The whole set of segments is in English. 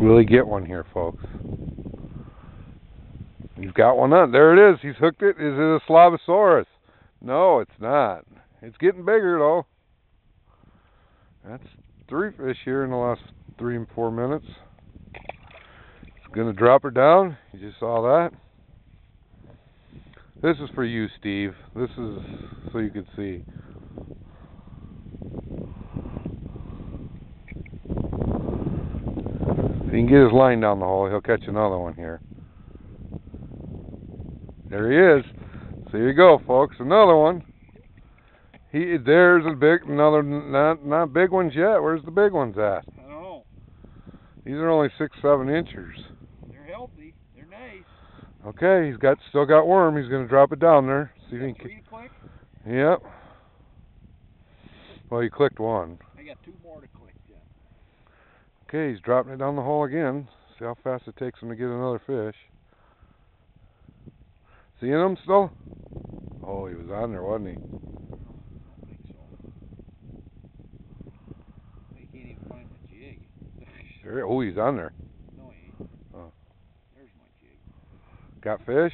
Will he get one here, folks? He's got one on. There it is. He's hooked it. Is it a Slavosaurus? No, it's not. It's getting bigger, though. That's 3 fish here in the last 3 and 4 minutes. It's going to drop her down. You just saw that. This is for you, Steve. This is so you can see. If he can get his line down the hole, he'll catch another one here. There he is. So here you go, folks. Another one. There's a big, another, not big ones yet. Where's the big ones at? I don't know. These are only 6-7 inchers. They're healthy. They're nice. Okay, still got worm. He's gonna drop it down there. See if he can. 3 to click? Yep. Well, you clicked one. I got 2 more to click yet. Okay, he's dropping it down the hole again. See how fast it takes him to get another fish. Seeing him still? Oh, he was on there, wasn't he? I don't think so. They can't even find my jig. Oh, he's on there. No, he ain't. Oh. There's my jig. Got fish?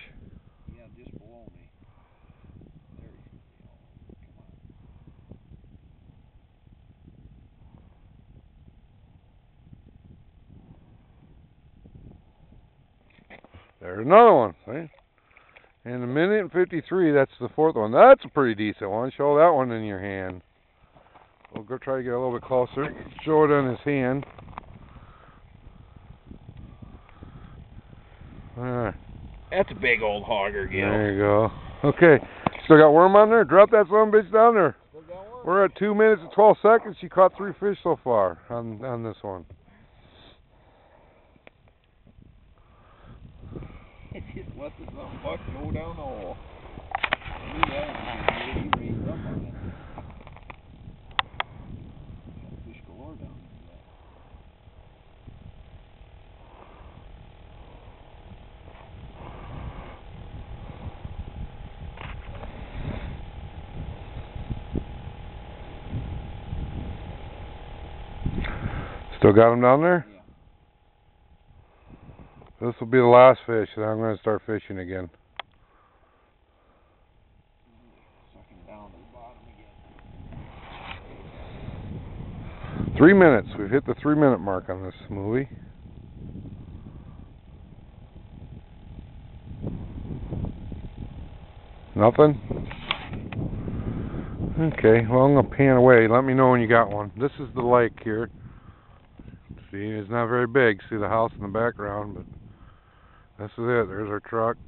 Yeah, just below me. There he is. Come on. There's another one. See? In a minute and 53, that's the 4th one. That's a pretty decent one. Show that one in your hand. We'll go try to get a little bit closer. Show it on his hand. Alright. That's a big old hogger, Gil. There you go. Okay. Still got worm on there? Drop that son of a bitch down there. Still got worm. We're at 2 minutes and 12 seconds. She caught 3 fish so far on this one. Just let the son buck go down the hole. I knew that. He raised up on it. Got fish galore down there. Still got him down there? Yeah. This will be the last fish, and I'm going to start fishing again. Sucking down to the bottom again. 3 minutes. We've hit the 3-minute mark on this movie. Nothing? Okay, well, I'm going to pan away. Let me know when you got one. This is the lake here. See, it's not very big. See the house in the background, but this is it. There's our truck.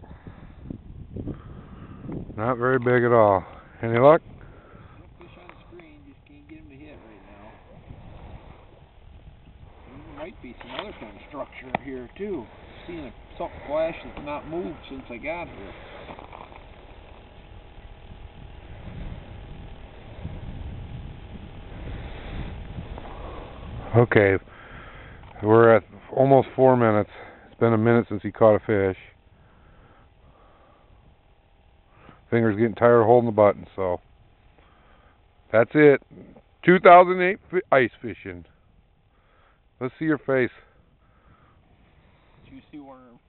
Not very big at all. Any luck? Fish on the screen, just can't get him to hit right now. There might be some other kind of structure here too. Seeing something flash that's not moved since I got here. Okay, we're at almost 4 minutes. It's been a minute since he caught a fish. Fingers getting tired of holding the button, so that's it. 2008 ice fishing. Let's see your face. Juicy worm.